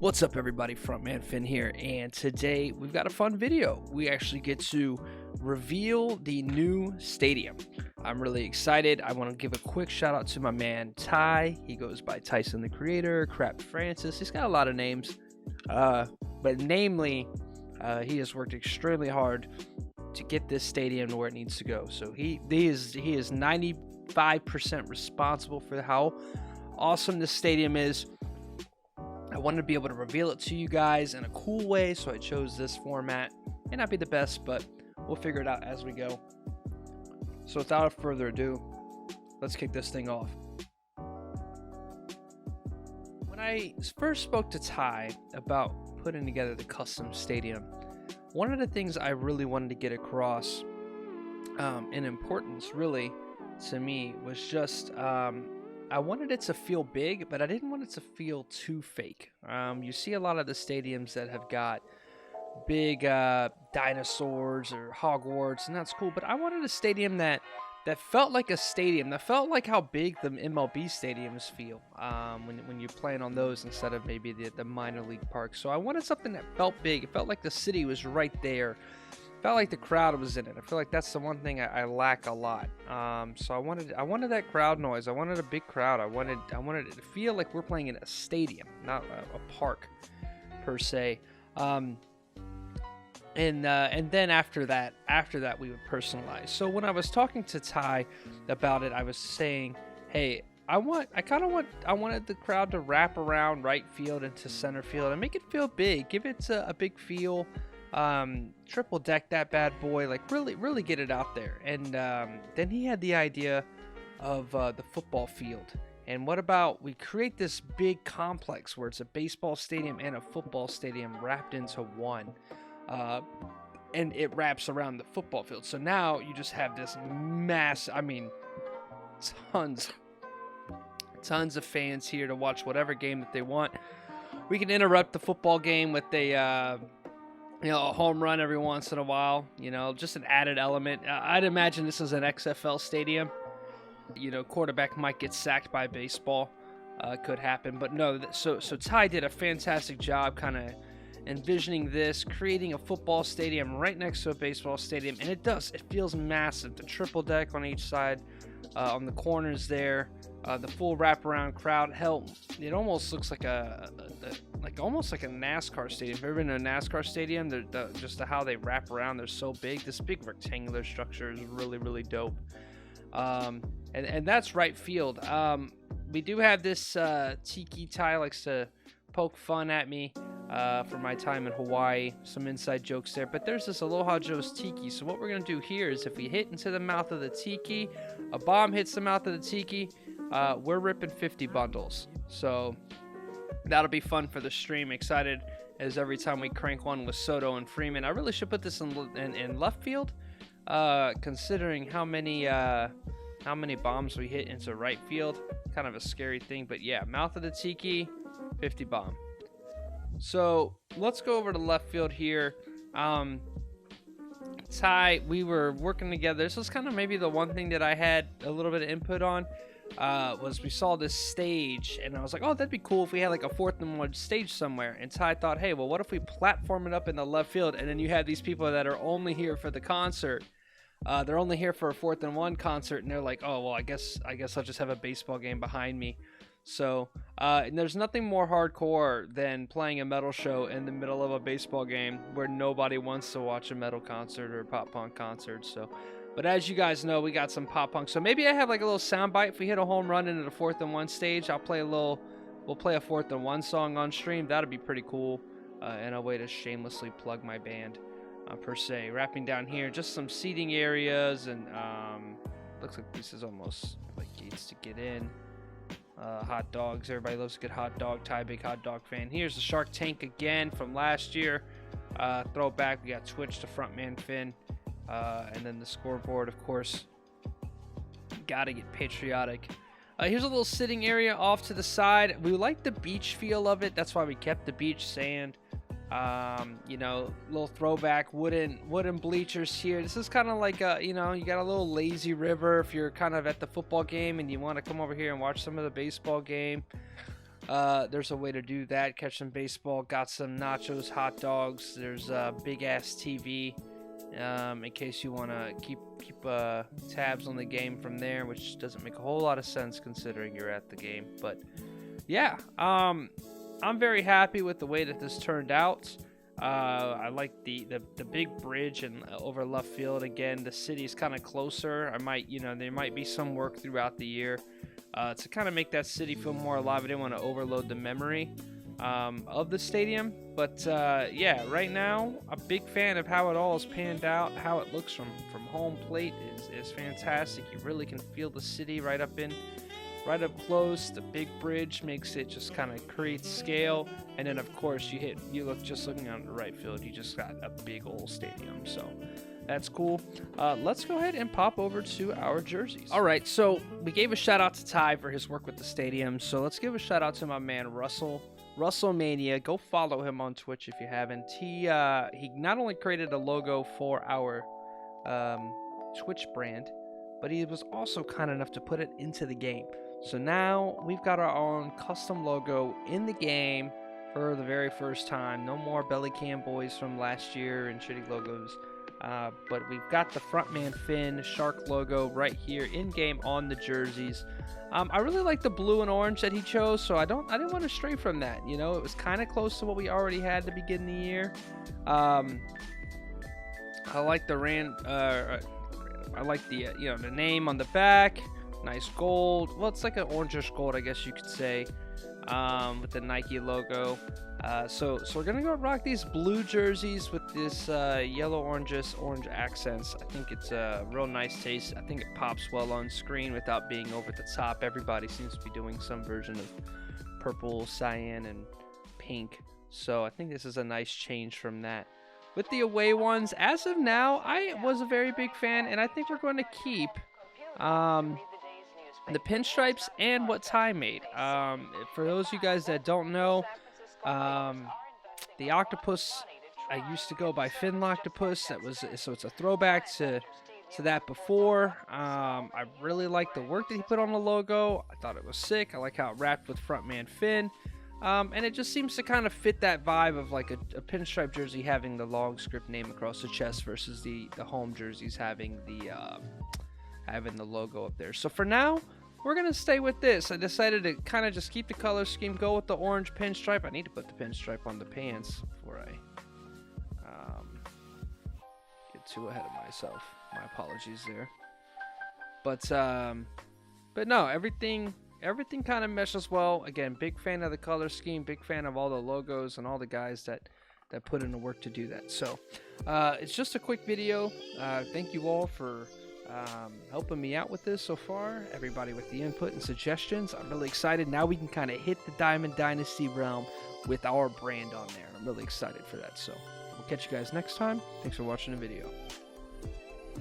What's up, everybody? Frontman Finn here, and today we've got a fun video. We actually get to reveal the new stadium. I'm really excited. I want to give a quick shout out to my man Ty. He goes by Tyson the Creator, Crap Francis. He's got a lot of names, but namely, he has worked extremely hard to get this stadium to where it needs to go. So he is 95% responsible for how awesome this stadium is. I wanted to be able to reveal it to you guys in a cool way, so I chose this format. May not be the best, but we'll figure it out as we go. So without further ado, let's kick this thing off. When I first spoke to Ty about putting together the custom stadium, one of the things I really wanted to get across in importance really to me was just I wanted it to feel big, but I didn't want it to feel too fake. You see a lot of the stadiums that have got big dinosaurs or Hogwarts, and that's cool. But I wanted a stadium that felt like a stadium, that felt like how big the MLB stadiums feel when you're playing on those instead of maybe the minor league parks. So I wanted something that felt big. It felt like the city was right there. Felt like the crowd was in it. I feel like that's the one thing I lack a lot. So I wanted that crowd noise. I wanted a big crowd. I wanted it to feel like we're playing in a stadium, not a park per se. And then after that we would personalize. So when I was talking to Ty about it, I was saying, hey, I wanted the crowd to wrap around right field into center field and make it feel big. Give it a big feel. Triple deck that bad boy, like really get it out there. And then he had the idea of the football field. And what about we create this big complex where it's a baseball stadium and a football stadium wrapped into one, and it wraps around the football field. So now you just have this tons of fans here to watch whatever game that they want. We can interrupt the football game with a home run every once in a while, just an added element. I'd imagine this is an XFL stadium. Quarterback might get sacked by baseball. Could happen, but no. So Ty did a fantastic job kind of envisioning this, creating a football stadium right next to a baseball stadium, and it does. It feels massive. The triple deck on each side, on the corners there, the full wraparound crowd. Hell, it almost looks like almost like a NASCAR stadium. Have you ever been to a NASCAR stadium? Just how they wrap around, they're so big. This big rectangular structure is really dope. And that's right field. We do have this Tiki. Ty likes to poke fun at me for my time in Hawaii. Some inside jokes there. But there's this Aloha Joe's Tiki. So what we're going to do here is if we hit into the mouth of the Tiki, a bomb hits the mouth of the Tiki, we're ripping 50 bundles. So that'll be fun for the stream. Excited as every time we crank one with Soto and Freeman. I really should put this in left field, considering how many bombs we hit into right field. Kind of a scary thing, but yeah, mouth of the Tiki, 50 bomb. So let's go over to left field here. Ty, we were working together. This was kind of maybe the one thing that I had a little bit of input on. Was we saw this stage, and I was like, oh, that'd be cool if we had like a 4th and 1 stage somewhere. And Ty thought, hey, well, what if we platform it up in the left field, and then you have these people that are only here for the concert. They're only here for a 4th and 1 concert, and they're like, oh, well, I guess I'll just have a baseball game behind me. So and there's nothing more hardcore than playing a metal show in the middle of a baseball game where nobody wants to watch a metal concert or a pop punk concert. So, but as you guys know, we got some pop punk. So maybe I have like a little soundbite. If we hit a home run into the 4th and 1 stage, we'll play a 4th and 1 song on stream. That'd be pretty cool, and a way to shamelessly plug my band. Per se. Wrapping down here, just some seating areas, and looks like this is almost like gates to get in. Hot dogs, everybody loves a good hot dog. Ty, big hot dog fan. Here's the Shark Tank again from last year. Throwback, we got Twitch to Frontman Finn, and then the scoreboard, of course. Gotta get patriotic. Here's a little sitting area off to the side. We like the beach feel of it, that's why we kept the beach sand. Little throwback wooden bleachers here. This is kind of like you got a little lazy river if you're kind of at the football game and you want to come over here and watch some of the baseball game. there's a way to do that. Catch some baseball. Got some nachos, hot dogs. There's a big ass TV. In case you want to keep tabs on the game from there, which doesn't make a whole lot of sense considering you're at the game. But yeah, I'm very happy with the way that this turned out. I like the big bridge and over left field. Again, the city's kind of closer. There might be some work throughout the year to kind of make that city feel more alive. I didn't want to overload the memory of the stadium, but yeah, right now, a big fan of how it all is panned out. How it looks from home plate is fantastic. You really can feel the city right up close. The big bridge makes it just kind of creates scale, and then of course you look just looking on the right field, you just got a big old stadium, so that's cool. Let's go ahead and pop over to our jerseys. All right, so we gave a shout out to Ty for his work with the stadium, so let's give a shout out to my man Russell Maniuh. Go follow him on Twitch if you haven't. He not only created a logo for our Twitch brand, but he was also kind enough to put it into the game. So now we've got our own custom logo in the game for the very first time. No more belly cam boys from last year and shitty logos. But we've got the frontman fin shark logo right here in game on the jerseys. I really like the blue and orange that he chose, so I didn't want to stray from that. You know, it was kind of close to what we already had to begin the year. I like the the name on the back. Nice gold. Well, it's like an orangish gold, I guess you could say, with the Nike logo. So we're gonna go rock these blue jerseys with this yellow orange accents. I think it's a real nice taste. I think it pops well on screen without being over the top. Everybody seems to be doing some version of purple, cyan, and pink. So I think this is a nice change from that. With the away ones, as of now, I was a very big fan, and I think we're going to keep the pinstripes and what Ty made. For those of you guys that don't know, the octopus, I used to go by Finn Octopus. So it's a throwback to that before. I really like the work that he put on the logo. I thought it was sick. I like how it wrapped with frontman Finn. And it just seems to kind of fit that vibe of like a pinstripe jersey having the long script name across the chest versus the home jerseys having the logo up there. So for now, we're going to stay with this. I decided to kind of just keep the color scheme, go with the orange pinstripe. I need to put the pinstripe on the pants before I get too ahead of myself. My apologies there. But no, everything kind of meshes well. Again, big fan of the color scheme, big fan of all the logos and all the guys that put in the work to do that. So it's just a quick video. Thank you all for helping me out with this so far, everybody with the input and suggestions. I'm really excited. Now we can kind of hit the Diamond Dynasty realm with our brand on there. I'm really excited for that. So we'll catch you guys next time. Thanks for watching the video.